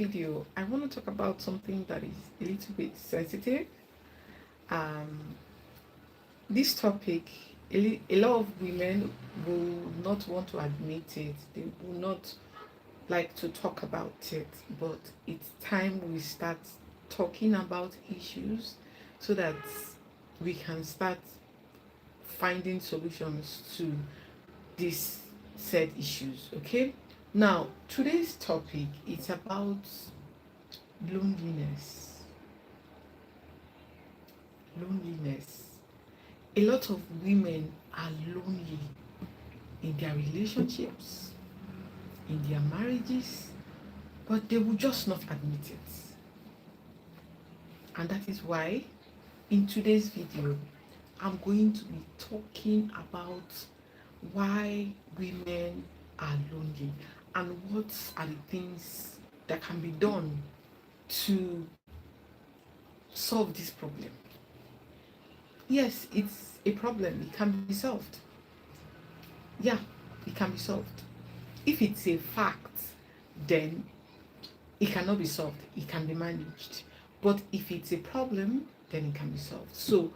video, I want to talk about something that is a little bit sensitive. Um, this topic, a lot of women will not want to admit it. They will not like to talk about it, but it's time we start talking about issues so that we can start finding solutions to these said issues. Okay, now today's topic is about loneliness. Loneliness. A lot of women are lonely in their relationships, in their marriages, but they will just not admit it. And that is why in today's video, I'm going to be talking about why women are lonely and what are the things that can be done to solve this problem. Yes, it's a problem, it can be solved. Yeah, it can be solved. If it's a fact, then it cannot be solved, it can be managed. But if it's a problem, then it can be solved. So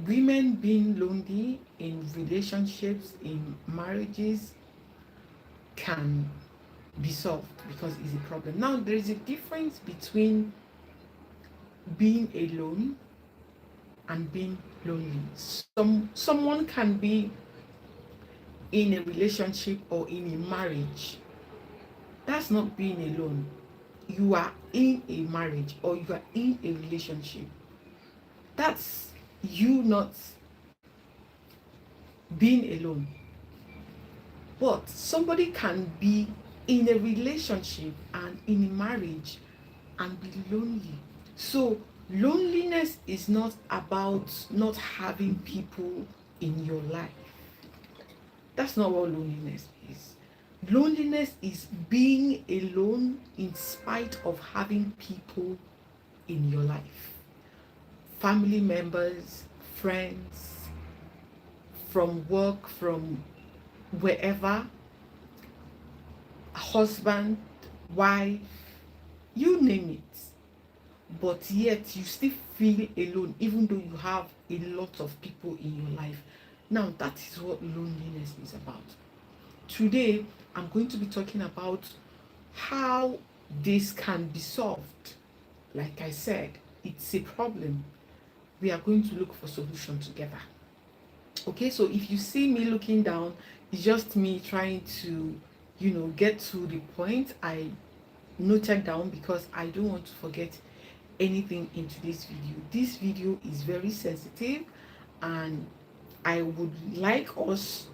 women being lonely in relationships, in marriages, can be solved because it's a problem. Now there is a difference between being alone and being lonely. Someone can be in a relationship or in a marriage. That's not being alone. You are in a marriage or you are in a relationship. That's you not being alone. But somebody can be in a relationship and in a marriage and be lonely. So loneliness is not about not having people in your life. That's not what loneliness is. Loneliness is being alone in spite of having people in your life. Family members, friends, from work, from wherever, husband, wife, you name it. But yet you still feel alone even though you have a lot of people in your life. Now that is what loneliness is about. Today I'm going to be talking about how this can be solved. Like I said, it's a problem. We are going to look for solution together. Okay, so if you see me looking down, it's just me trying to, get to the point I noted down because I don't want to forget anything into this video. This video is very sensitive and I would like us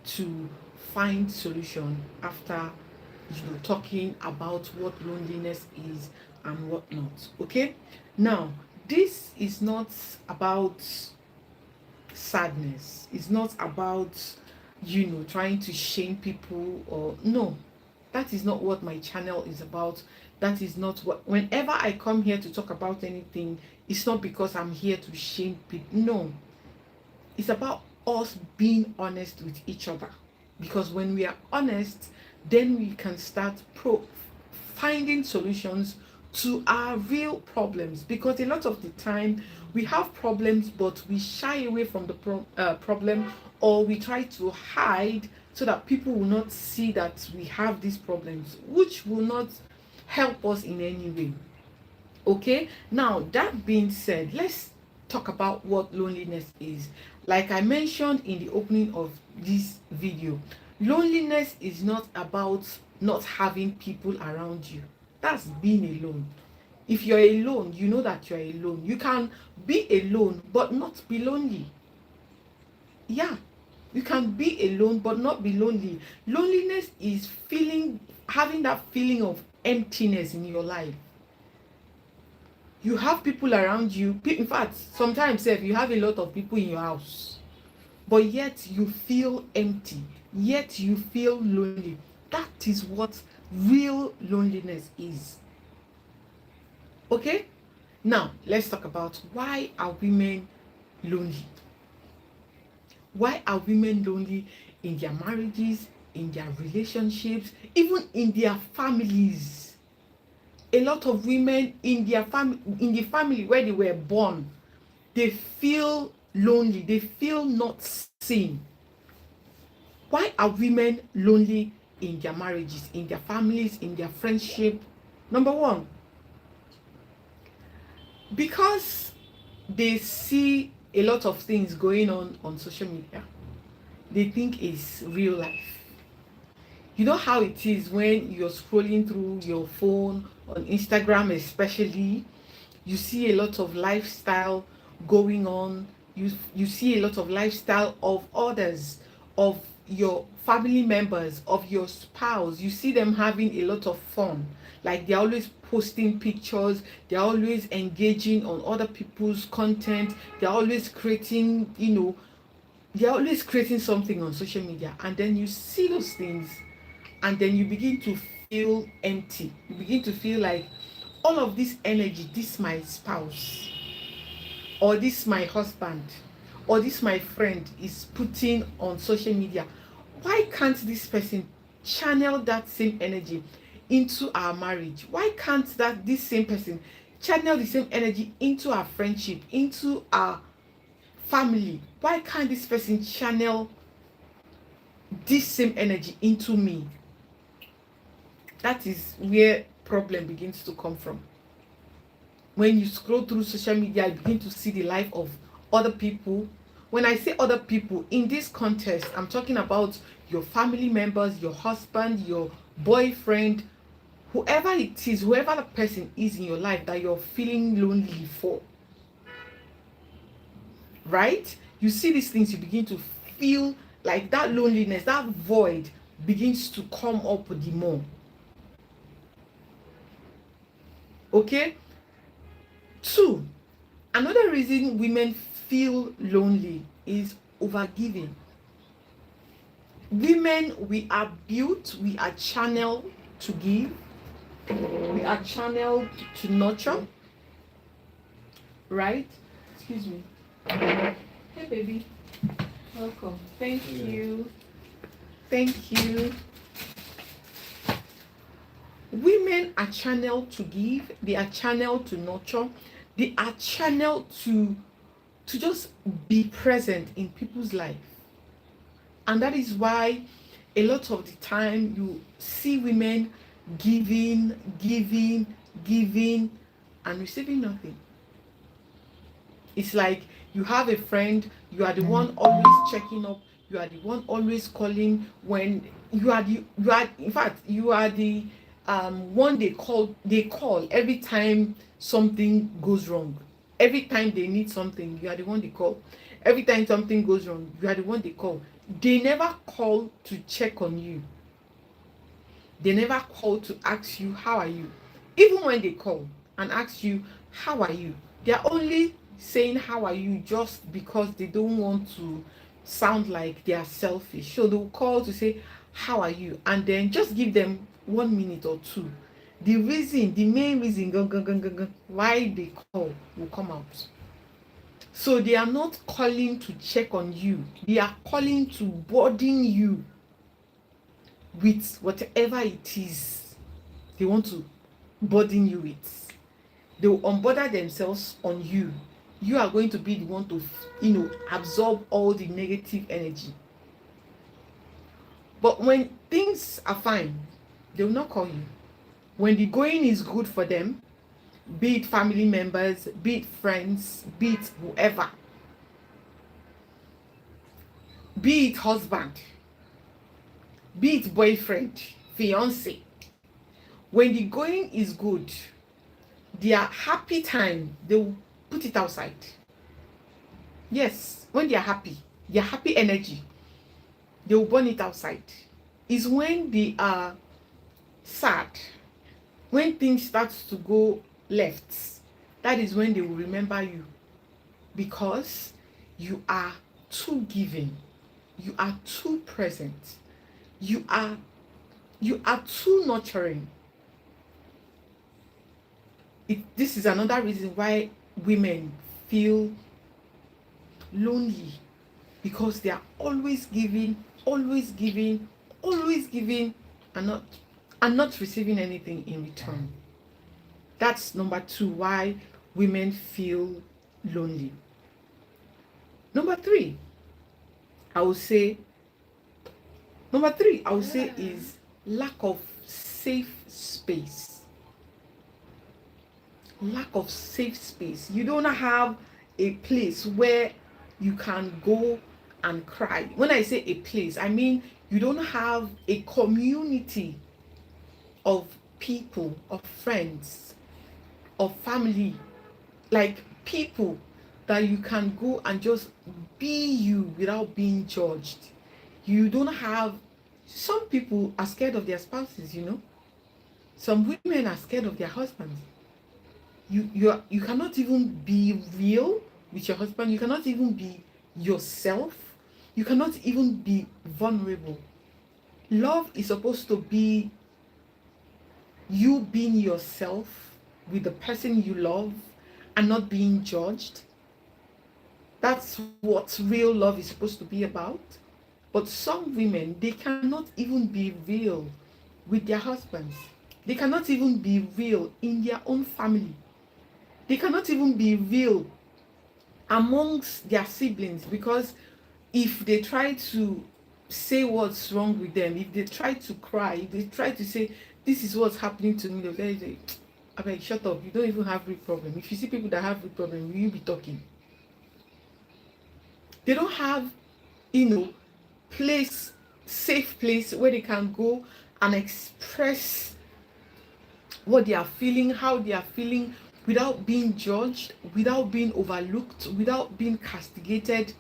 to find solution after talking about what loneliness is and what not. Okay, now this is not about sadness, it's not about trying to shame people, or no, that is not what my channel is about. That is not what, whenever I come here to talk about anything, it's not because I'm here to shame people. No, it's about us being honest with each other, because when we are honest, then we can start finding solutions to our real problems. Because a lot of the time we have problems but we shy away from the problem, or we try to hide so that people will not see that we have these problems, which will not help us in any way. Okay, now that being said, let's talk about what loneliness is. Like I mentioned in the opening of this video, loneliness is not about not having people around you. That's being alone. If you're alone, you know that you're alone. You can be alone but not be lonely. Yeah, you can be alone but not be lonely. Loneliness is having that feeling of emptiness in your life. You have people around you. In fact, sometimes if you have a lot of people in your house, but yet you feel empty, yet you feel lonely. That is what real loneliness is. Okay, now let's talk about why are women lonely. Why are women lonely in their marriages, in their relationships, even in their families? a lot of women in their family, in the family where they were born, they feel lonely, they feel not seen. Why are women lonely in their marriages, in their families, in their friendship? Number one, because they see a lot of things going on social media. They think it's real life. You know how it is when you're scrolling through your phone on Instagram, especially, you see a lot of lifestyle going on. You see a lot of lifestyle of others, of your family members, of your spouse. You see them having a lot of fun, like they're always posting pictures, they're always engaging on other people's content, they're always creating, they're always creating something on social media. And then you see those things, and then you begin to feel empty. You begin to feel like all of this energy, this my spouse, or this my husband, or this my friend is putting on social media. Why can't this person channel that same energy into our marriage? Why can't this same person channel the same energy into our friendship, into our family? Why can't this person channel this same energy into me? That is where problem begins to come from. When you scroll through social media, you begin to see the life of other people. When I say other people, in this context, I'm talking about your family members, your husband, your boyfriend, whoever it is, whoever the person is in your life that you're feeling lonely for. Right? You see these things, you begin to feel like that loneliness, that void begins to come up the more. Okay? 2, another reason women feel lonely is overgiving. Women, we are built, we are channeled to give, we are channeled to nurture, right? Excuse me. Hey baby, welcome. Thank you. Thank you. Women are channeled to give, they are channeled to nurture, they are channeled to just be present in people's life. And that is why a lot of the time you see women giving, and receiving nothing. It's like you have a friend, you are the one always checking up, you are the one always calling when you are the one they call every time something goes wrong. Every time they need something, you are the one they call. Every time something goes wrong, you are the one they call. They never call to check on you. They never call to ask you how are you. Even when they call and ask you how are you, they are only saying how are you just because they don't want to sound like they are selfish. So they'll call to say how are you, and then just give them 1 minute or 2. The main reason why they call will come out. So they are not calling to check on you, they are calling to burden you with whatever it is they want to burden you with. They will unburden themselves on you. You are going to be the one to absorb all the negative energy. But when things are fine, they will not call you. When the going is good for them, be it family members, be it friends, be it whoever, be it husband, be it boyfriend, fiance, when the going is good, their happy time, they will put it outside. Yes, when they are happy, their happy energy, they will burn it outside. It's when they are sad, when things start to go left, that is when they will remember you, because you are too giving, you are too present, you are too nurturing. This is another reason why women feel lonely, because they are always giving, and not receiving anything in return. That's number two, why women feel lonely. Number three, I would say, number three, I would say is lack of safe space. Lack of safe space. You don't have a place where you can go and cry. When I say a place, I mean you don't have a community of people, of friends, of family, like people that you can go and just be you without being judged. You don't have, some people are scared of their spouses, you know. Some women are scared of their husbands. You cannot even be real with your husband. You cannot even be yourself. You cannot even be vulnerable. Love is supposed to be you being yourself with the person you love and not being judged. That's what real love is supposed to be about. But some women, they cannot even be real with their husbands. They cannot even be real in their own family. They cannot even be real amongst their siblings, because if they try to say what's wrong with them, if they try to cry, if they try to say, this is what's happening to me, they'll say, I beg, shut up, you don't even have real problem. If you see people that have real problem, will you be talking? They don't have, place, safe place where they can go and express what they are feeling, how they are feeling, without being judged, without being overlooked, without being castigated.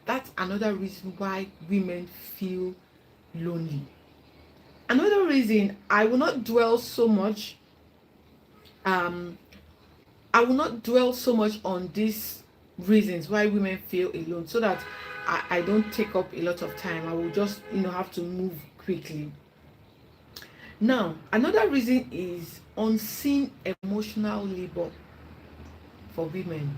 That's another reason why women feel lonely. Another reason, I will not dwell so much on these reasons why women feel alone, so that I don't take up a lot of time. I will just have to move quickly. Now, another reason is unseen emotional labor for women.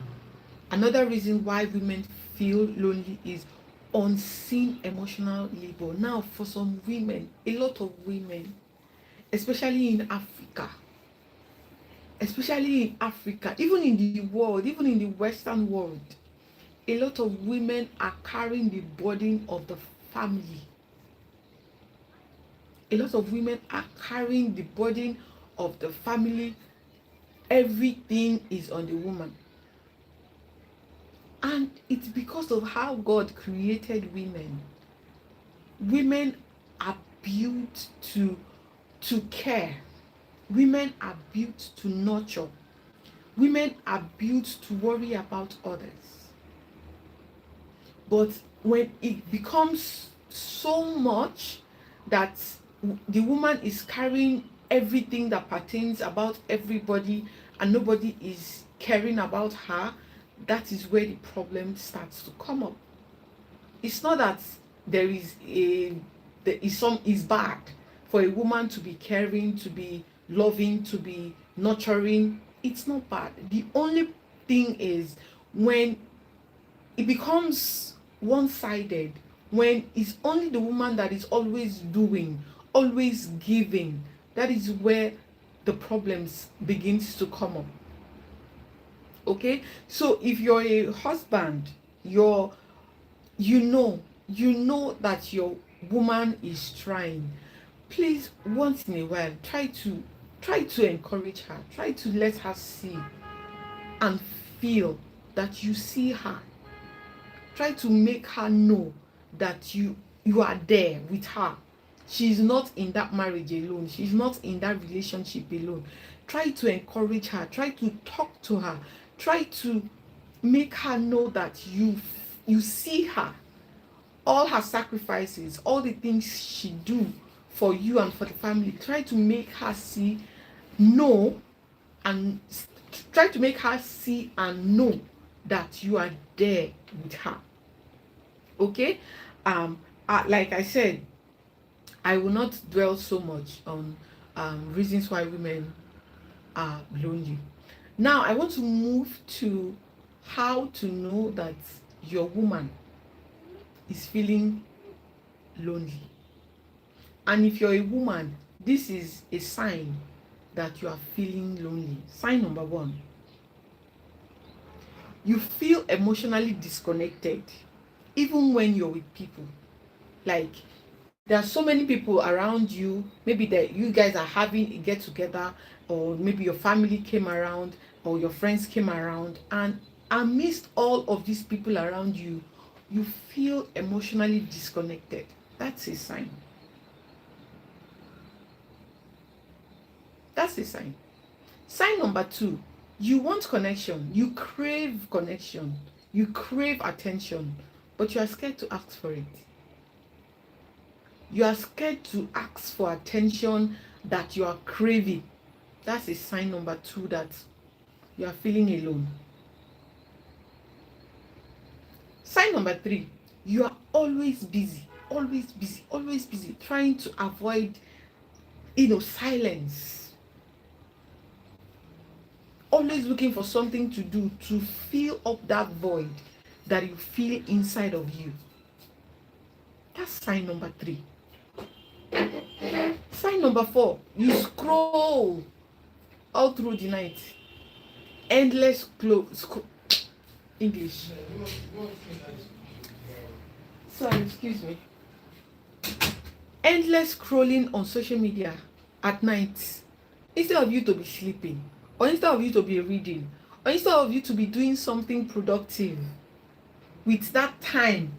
Another reason why women feel lonely is unseen emotional labor. Now, for some women, a lot of women, especially in Africa, even in the world, even in the Western world, a lot of women are carrying the burden of the family. A lot of women are carrying the burden of the family. Everything is on the woman. And it's because of how God created women. Women are built to care. Women are built to nurture. Women are built to worry about others. But when it becomes so much that the woman is carrying everything that pertains about everybody and nobody is caring about her, that is where the problem starts to come up. It's not that it's bad for a woman to be caring, to be loving, to be nurturing. It's not bad. The only thing is when it becomes one-sided, when it's only the woman that is always doing, always giving, that is where the problems begins to come up. Okay, so if you're a husband, you know that your woman is trying, please, once in a while, try to encourage her, try to let her see and feel that you see her. Try to make her know that you are there with her. She's not in that marriage alone. She's not in that relationship alone. Try to encourage her. Try to talk to her. Try to make her know that you see her. All her sacrifices, all the things she do for you and for the family. Try to make her see, know, and try to make her see and know that you are there with her. Okay? Like I said, I will not dwell so much on reasons why women are lonely. Now, I want to move to how to know that your woman is feeling lonely. And if you're a woman, this is a sign that you are feeling lonely. Sign number one, you feel emotionally disconnected even when you're with people. Like, there are so many people around you, maybe that you guys are having a get together, or maybe your family came around, or your friends came around, and amidst all of these people around you, you feel emotionally disconnected. That's a sign. That's a sign. Sign number two, you want connection, you crave connection, you crave attention, but you are scared to ask for it. You are scared to ask for attention that you are craving. That's a sign number two that you are feeling alone. Sign number three, you are always busy, always busy, always busy, trying to avoid, silence. Always looking for something to do to fill up that void that you feel inside of you. That's sign number three. Sign number four, you scroll all through the night. Endless English. Sorry, excuse me. Endless scrolling on social media at night. Instead of you to be sleeping, or instead of you to be reading, or instead of you to be doing something productive with that time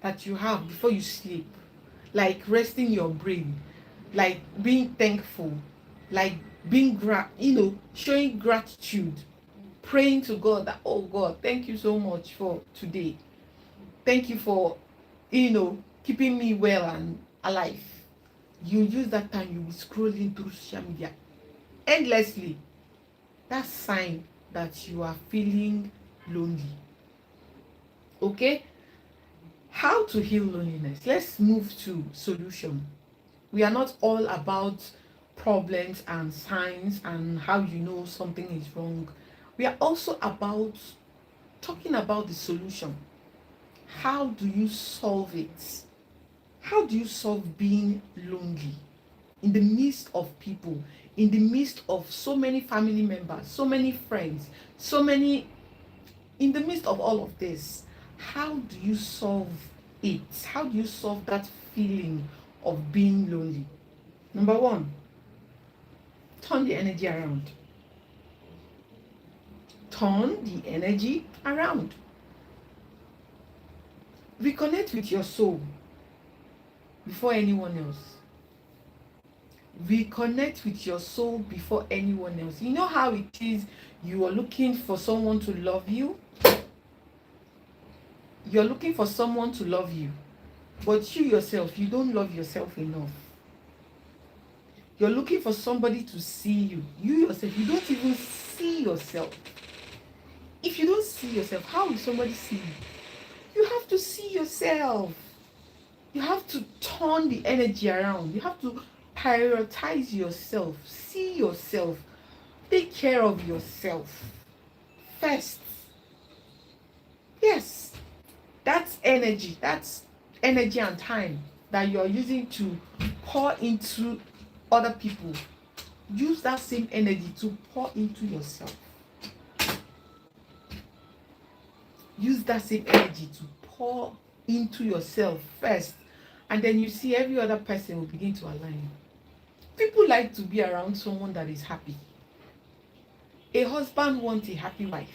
that you have before you sleep, like resting your brain, like being thankful, like being showing gratitude, praying to God that, oh God, thank you so much for today. Thank you for, keeping me well and alive. You use that time, you be scrolling through social media endlessly. That's sign that you are feeling lonely. Okay? How to heal loneliness? Let's move to solution. We are not all about problems and signs and how you know something is wrong. We are also about talking about the solution. How do you solve it? How do you solve being lonely in the midst of people, in the midst of so many family members, so many friends, in the midst of all of this? How do you solve it? How do you solve that feeling of being lonely? Number one, turn the energy around. Turn the energy around. Reconnect with your soul before anyone else. Reconnect with your soul before anyone else. You know how it is, you are looking for someone to love you? You're looking for someone to love you, but you yourself, you don't love yourself enough. You're looking for somebody to see you. You yourself, you don't even see yourself. If you don't see yourself, how will somebody see you? You have to see yourself. You have to turn the energy around. You have to prioritize yourself. See yourself. Take care of yourself first. Yes, that's energy and time that you're using to pour into other people. Use that same energy to pour into yourself. Use that same energy to pour into yourself first, and then you see every other person will begin to align. People like to be around someone that is happy. A husband wants a happy wife.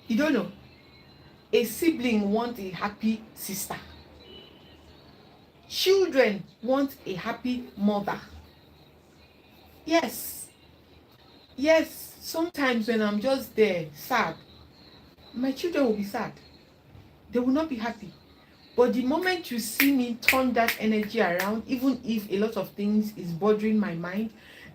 You don't know. A sibling wants a happy sister. Children want a happy mother. Yes, sometimes when I'm just there sad, my children will be sad. They will not be happy. But the moment you see me turn that energy around, even if a lot of things is bothering my mind,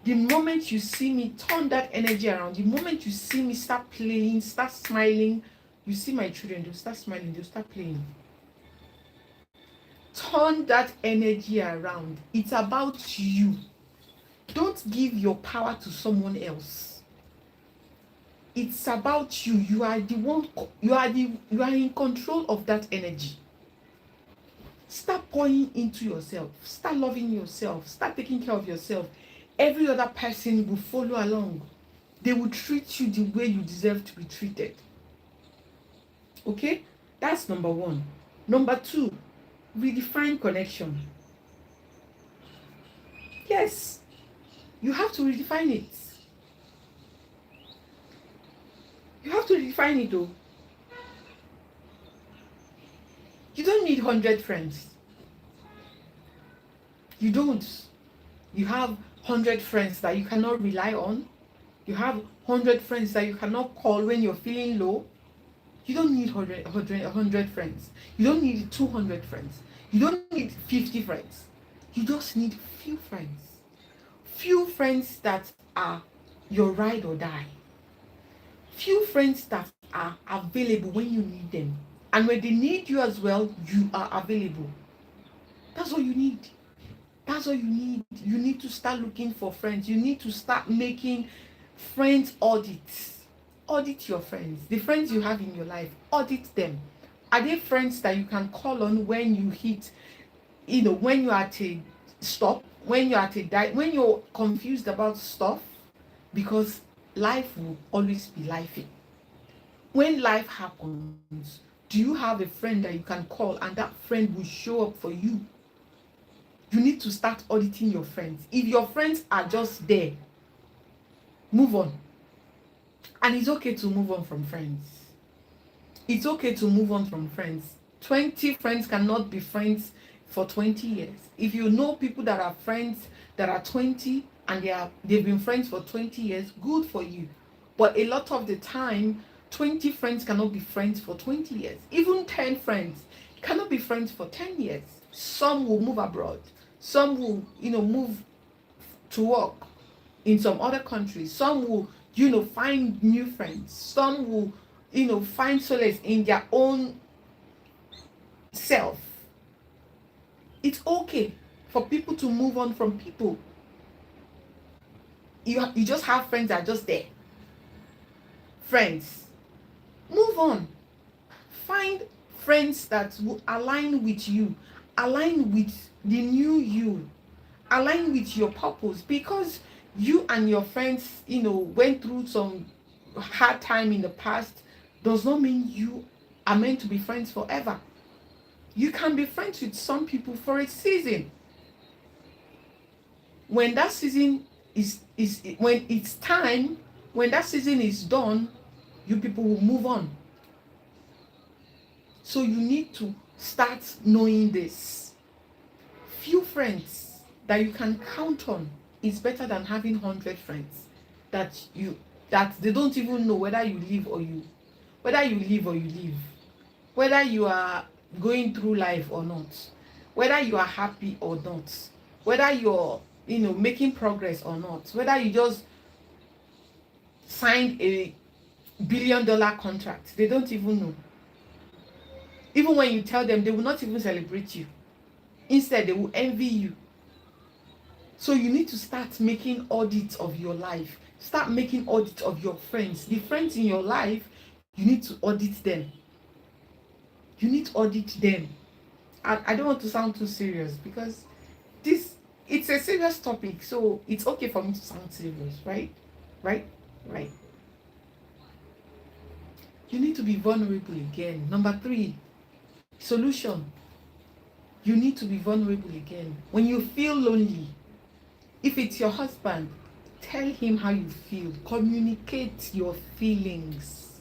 the moment you see me turn that energy around, the moment you see me start playing, start smiling, you see my children, they'll start smiling, they'll start playing. Turn that energy around. It's about you. Don't give your power to someone else. It's about you. You are the one. You are in control of that energy. Start pouring into yourself. Start loving yourself. Start taking care of yourself. every other person will follow along. They will treat you the way you deserve to be treated. Okay? That's number one. Number two, redefine connection. Yes, you have to redefine it. You have to redefine it though. You don't need 100 friends. You don't. You have 100 friends that you cannot rely on. You have 100 friends that you cannot call when you're feeling low. You don't need 100 friends. You don't need 200 friends. You don't need 50 friends. You just need few friends. Few friends that are your ride or die. Few friends that are available when you need them. And when they need you as well, you are available. That's all you need. That's all you need. You need to start looking for friends. You need to start making friends audits. Audit your friends. The friends you have in your life, audit them. Are they friends that you can call on when you hit, when you're at a stop, when you're at a die, when you're confused about stuff? Because life will always be lifing. When life happens, do you have a friend that you can call and that friend will show up for you? You need to start auditing your friends. If your friends are just there, move on. And it's okay to move on from friends. It's okay to move on from friends. 20 friends cannot be friends for 20 years. If you know people that are friends that are 20 and they've been friends for 20 years, good for you. But a lot of the time, 20 friends cannot be friends for 20 years. Even 10 friends cannot be friends for 10 years. Some will move abroad. Some will, move to work in some other countries. Some will, find new friends. Some will, find solace in their own self. It's okay for people to move on from people. You just have friends that are just there. Friends. Move on. Find friends that will align with you, align with the new you, align with your purpose, because you and your friends, went through some hard time in the past does not mean you are meant to be friends forever. You can be friends with some people for a season. When that season is when it's time, when that season is done, you people will move on. So you need to start knowing this. Few friends that you can count on is better than having 100 friends that they don't even know whether you live or you live, whether you are going through life or not, whether you are happy or not, whether you're making progress or not, whether you just signed a $1 billion contract. They don't even know. Even when you tell them, they will not even celebrate you. Instead, they will envy you. So you need to start making audits of your life. Start making audits of your friends. The friends in your life, you need to audit them. You need to audit them. I don't want to sound too serious because it's a serious topic. So it's okay for me to sound serious, right? Right? You need to be vulnerable again. Number 3, solution. You need to be vulnerable again. When you feel lonely, if it's your husband, tell him how you feel. Communicate your feelings.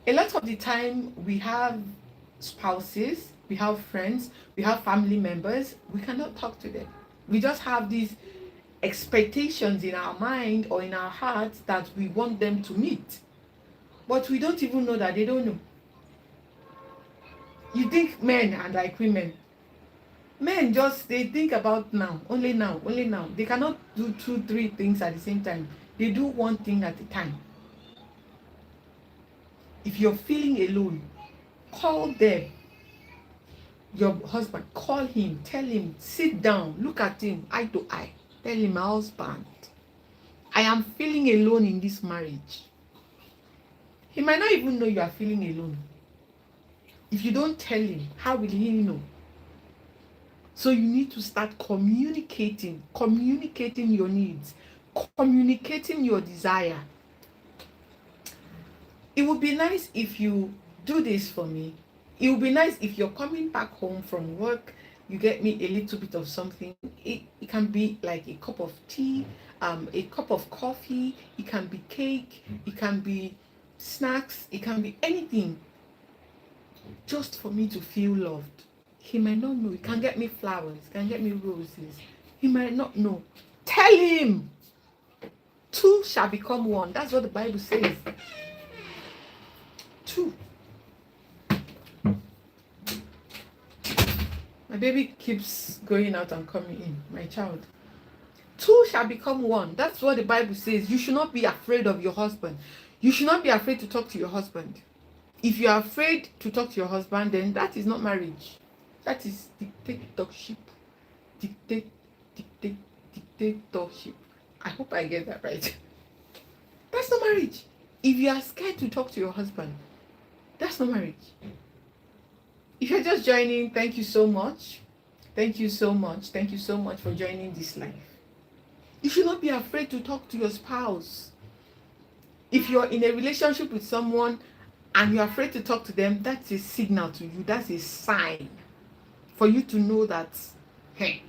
A lot of the time, we have spouses, we have friends, we have family members. We cannot talk to them. We just have these expectations in our mind or in our hearts that we want them to meet. But we don't even know that they don't know. You think men are like women. Men they think about now, only now. They cannot do 2, 3 things at the same time. They do one thing at a time. If you're feeling alone, call them. Your husband, call him, tell him, sit down, look at him, eye to eye. Tell him, my husband, I am feeling alone in this marriage. He might not even know you are feeling alone. If you don't tell him, how will he know? So you need to start communicating your needs, communicating your desire. It would be nice if you do this for me. It would be nice if you're coming back home from work, you get me a little bit of something. It can be like a cup of tea, a cup of coffee, it can be cake, it can be snacks, it can be anything, just for me to feel loved. He might not know. He can get me flowers, can get me roses. He might not know. Tell him. Two shall become one. That's what the Bible says. Two. My baby keeps going out and coming in. My child. Two shall become one. That's what the Bible says. You should not be afraid of your husband. You should not be afraid to talk to your husband. If you are afraid to talk to your husband, then that is not marriage. That is dictatorship. Dictatorship. I hope I get that right. That's not marriage. If you are scared to talk to your husband, that's not marriage. If you're just joining, thank you so much. Thank you so much. Thank you so much for joining this life. You should not be afraid to talk to your spouse. If you're in a relationship with someone and you're afraid to talk to them, that's a signal to you. That's a sign for you to know that, hey,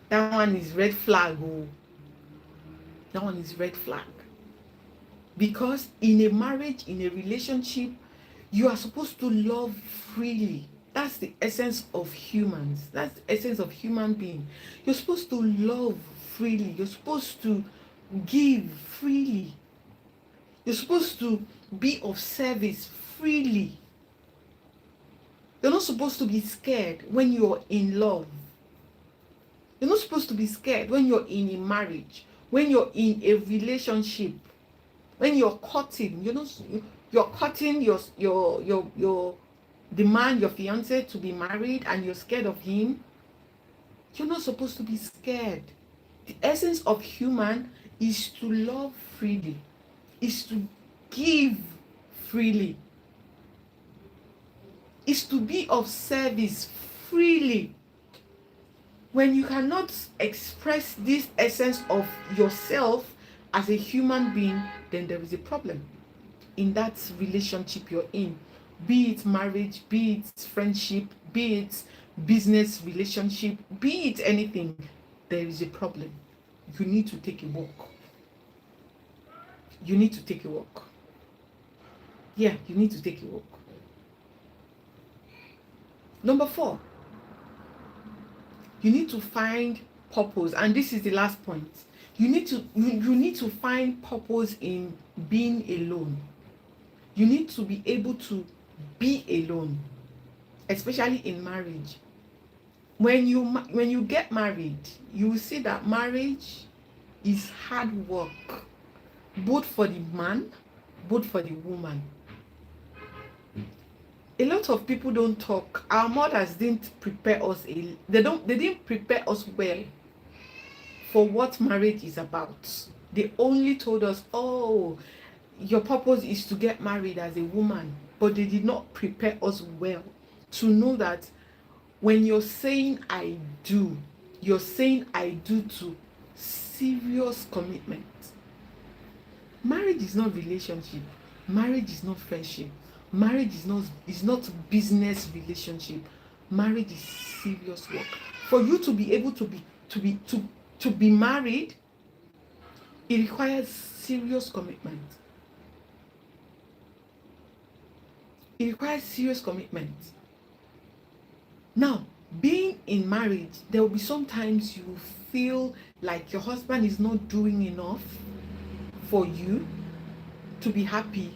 that one is red flag. Oh, that one is red flag. Because in a marriage, in a relationship, you are supposed to love freely. That's the essence of humans. That's the essence of human being. You're supposed to love freely. You're supposed to give freely. You're supposed to be of service freely. You're not supposed to be scared when you're in love. You're not supposed to be scared when you're in a marriage, when you're in a relationship, when you're courting. You're courting the man, your fiance, to be married, and you're scared of him. You're not supposed to be scared. The essence of human is to love freely, is to give freely, is to be of service freely. When you cannot express this essence of yourself as a human being, then there is a problem in that relationship you're in. Be it marriage, be it friendship, be it business relationship, be it anything, there is a problem. You need to take a walk. You need to take a walk. Yeah, you need to take a walk. Number 4, you need to find purpose. And this is the last point. You need to find purpose in being alone. You need to be able to be alone, especially in marriage. When you get married, you will see that marriage is hard work, both for the man, both for the woman. A lot of people don't talk. Our mothers didn't prepare us. They didn't prepare us well for what marriage is about. They only told us, oh, your purpose is to get married as a woman. But they did not prepare us well to know that when you're saying I do, you're saying I do to serious commitment. Marriage is not relationship. Marriage is not friendship. Marriage is not business relationship. Marriage is serious work. For you to be able to be married, it requires serious commitment. It requires serious commitment. Now, being in marriage, there will be sometimes you feel like your husband is not doing enough for you to be happy.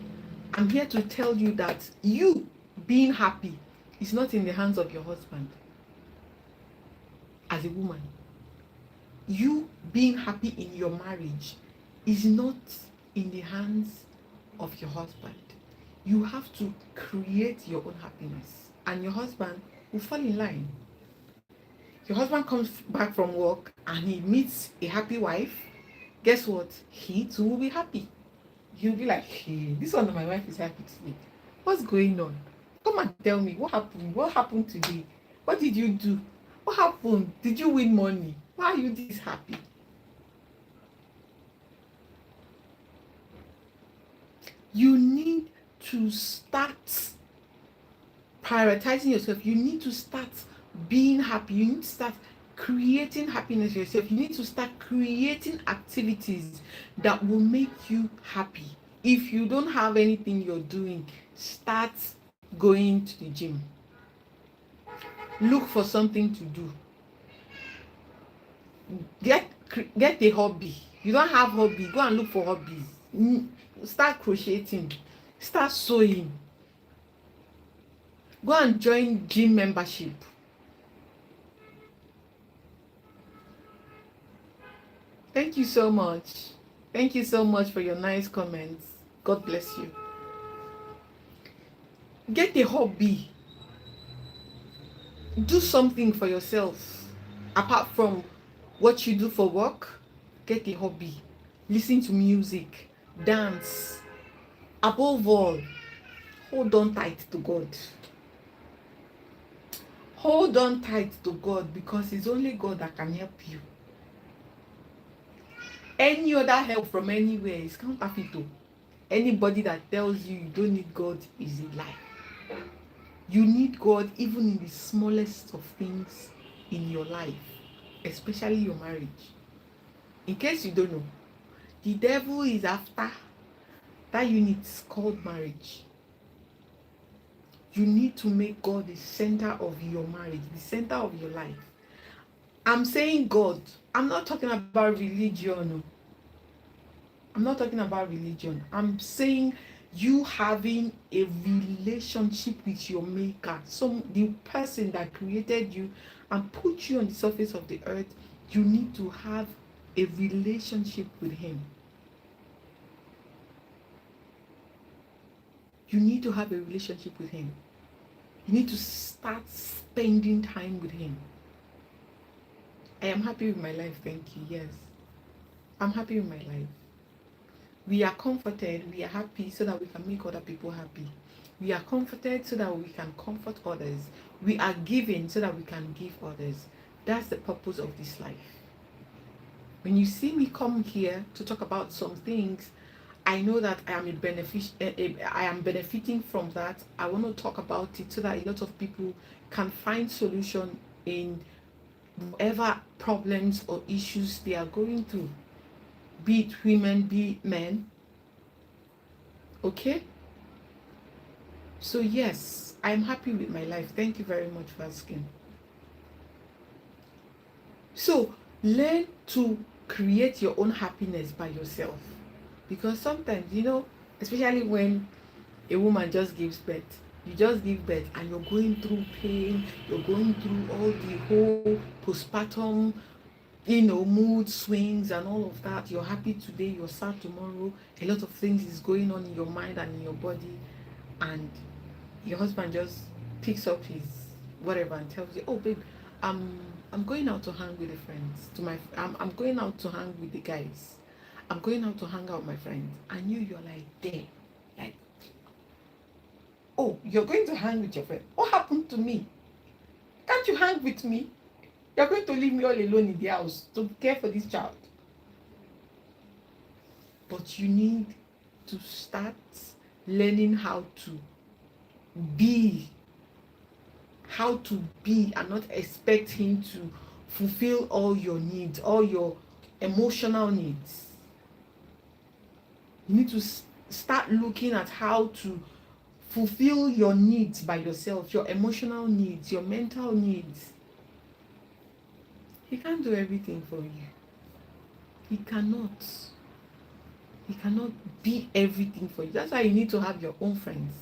I'm here to tell you that you being happy is not in the hands of your husband. As a woman, you being happy in your marriage is not in the hands of your husband. You have to create your own happiness, and your husband will fall in line. Your husband comes back from work and he meets a happy wife. Guess what? He too will be happy. He'll be like, hey, this one of my wife is happy today. What's going on? Come and tell me what happened. What happened today? What did you do? What happened? Did you win money? Why are you this happy? You need to start prioritizing yourself. You need to start being happy. You need to start creating happiness yourself. You need to start creating activities that will make you happy. If you don't have anything you're doing, start going to the gym. Look for something to do. Get a hobby. You don't have hobby, go and look for hobbies. Start crocheting, start sewing, go and join gym membership. Thank you so much. Thank you so much for your nice comments. God bless you. Get a hobby. Do something for yourself. Apart from what you do for work, get a hobby. Listen to music, dance. Above all, hold on tight to God. Hold on tight to God, because it's only God that can help you. Any other help from anywhere is counterfeit. Anybody that tells you you don't need God is a lie. You need God even in the smallest of things in your life, especially your marriage. In case you don't know, the devil is after that unit called marriage. You need to make God the center of your marriage, the center of your life. I'm saying God. I'm not talking about religion. I'm not talking about religion. I'm saying you having a relationship with your maker, the person that created you and put you on the surface of the earth. You need to have a relationship with him. You need to have a relationship with him. You need to start spending time with him. I am happy with my life, thank you. Yes, I'm happy with my life. We are comforted, we are happy so that we can make other people happy. We are comforted so that we can comfort others. We are giving so that we can give others. That's the purpose of this life. When you see me come here to talk about some things, I know that I am benefiting from that. I want to talk about it so that a lot of people can find solution in whatever problems or issues they are going through, be it women, be it men. Okay? So yes, I'm happy with my life. Thank you very much for asking. So learn to create your own happiness by yourself, because sometimes, especially when a woman just gives birth, you just give birth and you're going through pain, you're going through all the whole postpartum, mood swings and all of that. You're happy today, you're sad tomorrow. A lot of things is going on in your mind and in your body, and your husband just picks up his whatever and tells you, "Oh, babe, I'm going out to hang with the friends. I'm going out to hang with the guys. I'm going out to hang out with my friends." And you're like, there, like, "Oh, you're going to hang with your friend? What happened to me? Can't you hang with me? You're going to leave me all alone in the house to care for this child." But you need to start learning how to be and not expect him to fulfill all your needs, all your emotional needs. You need to start looking at how to fulfill your needs by yourself, your emotional needs, your mental needs. He can't do everything for you. He cannot. He cannot be everything for you. That's why you need to have your own friends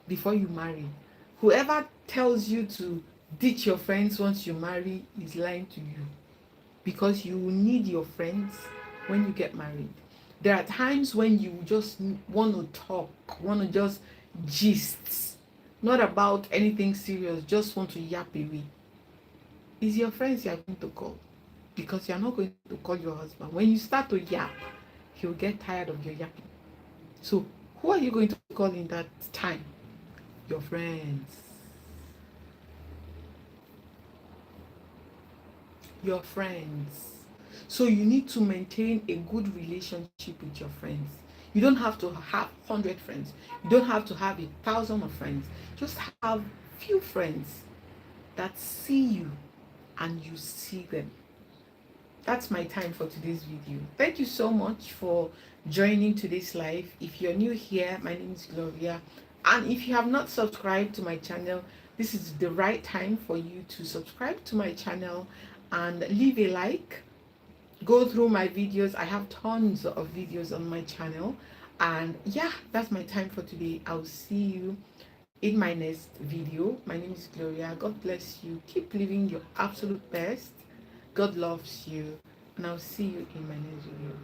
before you marry. Whoever tells you to ditch your friends once you marry is lying to you, because you will need your friends when you get married. There are times when you just want to talk, want to just gist, not about anything serious, just want to yap away. It's your friends you are going to call, because you are not going to call your husband. When you start to yap, he'll get tired of your yapping. So who are you going to call in that time? Your friends. Your friends. So you need to maintain a good relationship with your friends. You don't have to have 100 friends. You don't have to have 1,000 of friends. Just have few friends that see you and you see them. That's my time for today's video. Thank you so much for joining today's live. If you're new here, my name is Gloria, and if you have not subscribed to my channel, this is the right time for you to subscribe to my channel and leave a like. Go through my videos. I have tons of videos on my channel, and yeah, that's my time for today. I'll see you in my next video. My name is Gloria. God bless you. Keep living your absolute best. God loves you, and I'll see you in my next video.